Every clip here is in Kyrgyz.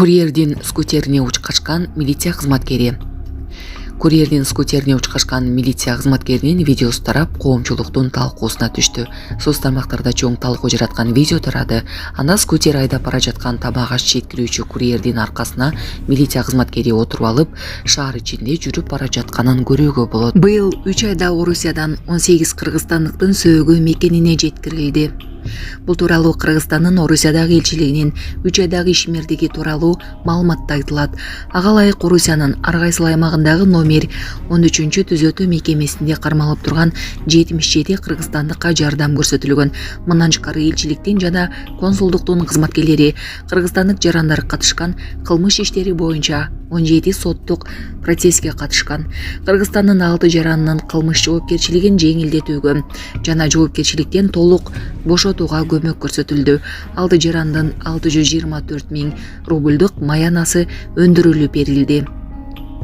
Курьердин скутерине учкашкан милиция кызматкери. Курьердин скутерине учкашкан милиция кызматкеринин видеосу тарап, коомчулуктун талкуусуна түштү. Соц тармактарда чоң талкуу жараткан видео тарады. Анда скутер айдап бара жаткан табак аш жеткирүүчү курьердин аркасына милиция кызматкери отуруп алып, шаар ичинде жүрүп бара жатканын көрүүгө болот. Быйыл 3 айда Орусиядан 18 кыргызстандыктын сөөгү мекенине жеткирилди. Бул тууралуу Кыргызстандын Орусиядагы элчилигинин 3 айдагы ишмердиги тууралуу маалыматта айтылат. Ага ылайык Орусиянын ар кайсыл аймагындагы номер 13-түзөтүү мекемесинде кармалып турган 77 кыргызстандыкка жардам көрсөтүлгөн. Мындан тышкары элчиликтин жана консулдуктун кызматкерлери кыргызстандык жарандар катышкан кылмыш иштери боюнча 17 соттук процесске катышкан. Кыргызстандын 6 жаранынын кылмыш жоопкерчилигин жеңилдетүүгө жана жоопкерчиликтен толук бошотууга көмөк көрсөтүлдү. 6 жарандын 624 000 рубльдук маянасы өндүрүлүп берилди.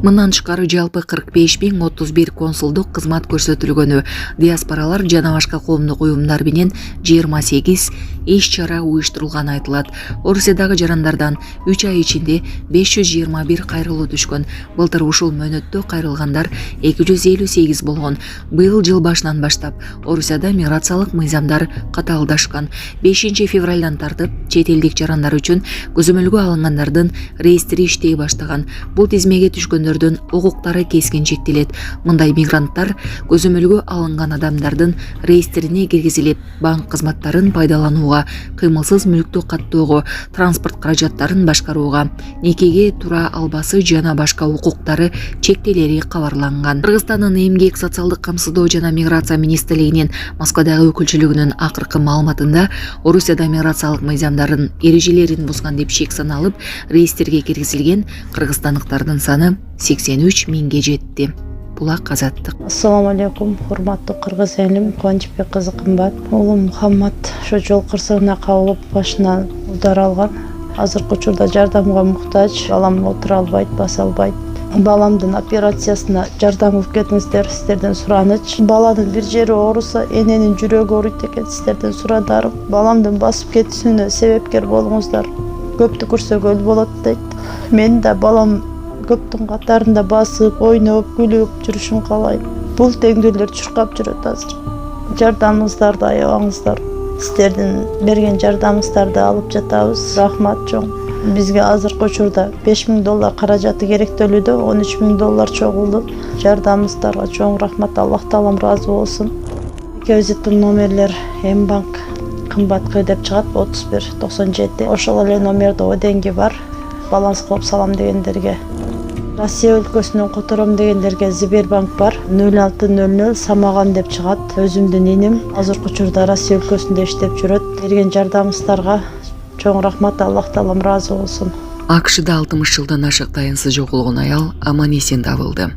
Мындан тышкары жалпы 45 031 консулдук кызмат көрсөтүлгөнү, диаспоралар жана башка коомдук уюмдар менен 28 иш-чара уюштурулганы айтылат. Орусиядагы жарандардан 3 ай ичинде 521 кайрылуу түшкөн. Былтыр ушул мөөнөттө кайрылгандар 258 болгон. Быйыл жыл башынан баштап Орусияда миграциялык мыйзамдар катаалдашкан. 5 февралдан тартып чет элдик жарандар үчүн көзөмөлгө алынгандардын реестри иштей баштаган. Бул тизмеге түшкөндөрдүн укуктары кескин чектелет. Мындай мигранттар көзөмөлгө алынган адамдардын реестрине киргизилип, банк кызматтарын пайдаланууга, кыймылсыз мүлктү каттоого, транспорт каражаттарын башкарууга, некеге тура албасы жана башка укуктары чектелери кабарланган. Кыргызстандын эмгек, социалдык камсыздоо жана миграция министрлигинин Москвадагы өкүлчүлүгүнүн акыркы маалыматында Орусияда миграциялык мыйзамдардын эрежелерин бузган деп шек саналып, реестрге киргизилген кыргызстандыктардын саны 83 000ге жетти. Булак Азаттык. Ассаламу алейкум, урматтуу кыргыз элим, Кубанычбек кызы кымбат. Уулум Мухаммад ошо жол кырсыгына кабылып, башынан удар алган. Азыркы учурда жардамга муктаж, балам отура албайт, баса албайт. Баламдын операциясына жардам кылып кетиңиздер, сиздерден сураныч. Баланын бир жери ооруса, эненин жүрөгү ооруйт экен, сиздерден сурадарым. Баламдын басып кетүүсүнө себепкер болуңуздар. Көптү көрсөгөл болот дейт. Мен да балам көптүн катарында басып, ойноп, күлүп жүрүшүн каалайм. Бул теңдүүлөр чуркап жүрөт азыр. Жардамыңыздарды аябаңыздар. Сиздердин берген жардамыңыздарды алып жатабыз. Рахмат чоң. Бизге азыркы учурда $5000 каражаты керектөлүүдө, $13 000 чогулду. Жардамыңыздарга чоң рахмат, Аллах таалам ыраазы болсун. Визиттин номерлер М-банк кымбатка деп чыгат 3197. Ошол эле номерде деньги бар. Баланс кылып салам дегендерге. Россия өлкөсүнөн котором дегендерге Сбербанк бар. 0600 Самаган деп чыгат. Өзүмдүн иним азыркы учурда Россия өлкөсүндө иштеп жүрөт. Берген жардамыңыздарга чоң рахмат, Аллах таалам ыраазы болсун. АКШда 60 жылдан ашык таянсыз жоголгон аял аман-эсен табылды.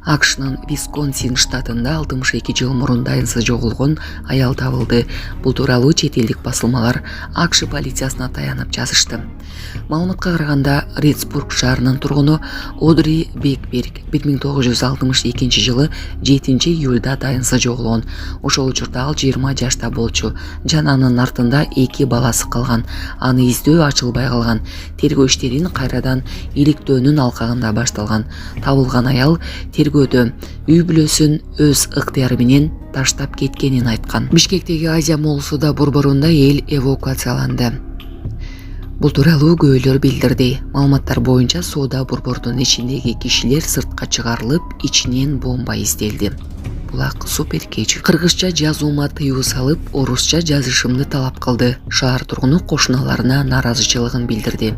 АКШнын Висконсин штатында 62 жыл мурун таянсыз жоголгон аял табылды. Бул тууралуу чет элдик басылмалар АКШ полициясына таянып жазышты. Маалыматка караганда, Ридсбург шаарынын тургуну Одри Бекберг 1962 жылы 7 июлда таянсыз жоголгон. Ошол учурда ал 20 жашта болчу. Жана анын артында 2 баласы калган. Аны издөө ачылбай калган. Тергөө иштери кайрадан иликтөөнүн алкагында башталган. Табылган аял тергөөдө үй бүлөсүн өз ыктыяры менен таштап кеткенин айткан. Бишкектеги Азия Молл суда борборунда эл эвакуацияланды. Бул тууралуу көөлөр билдирди. Маалыматтар боюнча суда борбордун ичиндеги кишилер сыртка чыгарылып, ичинен бомба изделди. Булак супер кеч. Кыргызча жазуума тыюу салып, орусча жазышымды талап кылды. Шаар тургуну кошуналарына нааразычылыгын билдирди.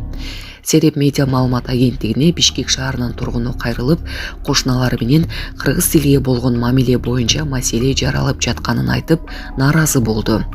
Сереп медиа маалымат агенттигине Бишкек шаарынын тургуну кайрылып, кошуналары менен кыргыз тилге болгон мамиле боюнча маселе жаралып жатканын айтып, нааразы болду.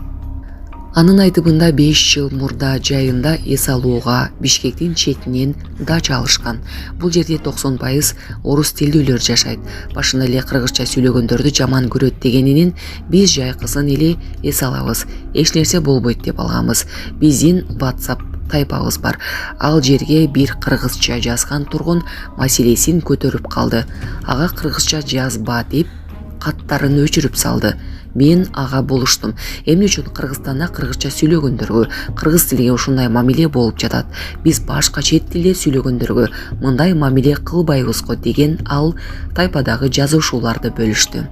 Анын айтымында 5 жыл мурда жайында эс алууга Бишкектин четинен дача алышкан. Бул жерде 90% орус тилдүүлөр жашайт. Башында эле кыргызча сүйлөгөндөрдү жаман көрөт дегенинен биз жайкысын эле эс алабыз. Эч нерсе болбойт деп алганбыз. Биздин WhatsApp тайпабыз бар. Ал жерге бир кыргызча жазган тургун маселесин көтөрүп калды. Ага кыргызча жазба деп каттарын өчүрүп салды. Мен ага болуштум. Эмне үчүн Кыргызстанда кыргызча сүйлөгөндөргө, кыргыз тилине ушундай мамиле болуп жатат. Биз башка чет тилде сүйлөгөндөргө мындай мамиле кылбайбыз го деген ал тайпадагы жазуучуларды бөлүштү.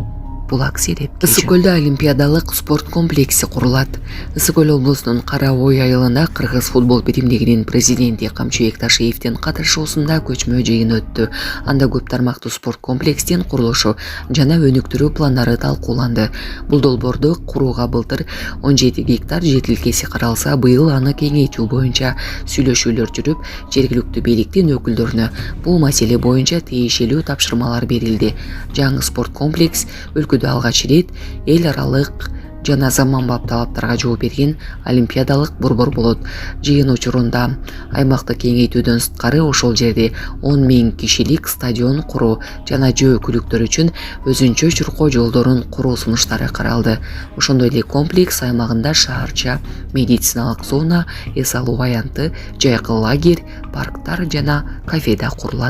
Булак Серепкич. Ысык көлдө олимпиадалык спорт комплекси курулат. Ысык көл облусунун Кара Ой айылында Кыргыз футбол биримдигинин президенти Камчыбек Ташиевдин катышуусунда көчмө жыйын өттү. Анда көп тармактуу спорт комплексинин курулушу жана өнүктүрүү пландары талкууланды. Бул долбоорду курууга былтыр 17 гектар жер тилкеси каралса, быйыл аны кеңейтүү боюнча сүйлөшүүлөр жүрүп, жергиликтүү бийликтин өкүлдөрүнө бул маселе боюнча тиешелүү тапшырмалар берилди. Жаңы спорт комплекс өлкөдө алгач ирет эл аралык жана заманбап талаптарга жооп берген олимпиадалык борбор болот. Жыйын учурунда аймакты кеңейтүүдөн сырткары ошол жерде 10 000 кишилик стадион куруу жана жөө күлүктөр үчүн өзүнчө чуркоо жолдорун куруу сунуштары каралды. Ошондой эле комплекс аймагында шаарча, медициналык зона, эс алуу аянты, жайкы лагерь, парктар жана кафе да курулат.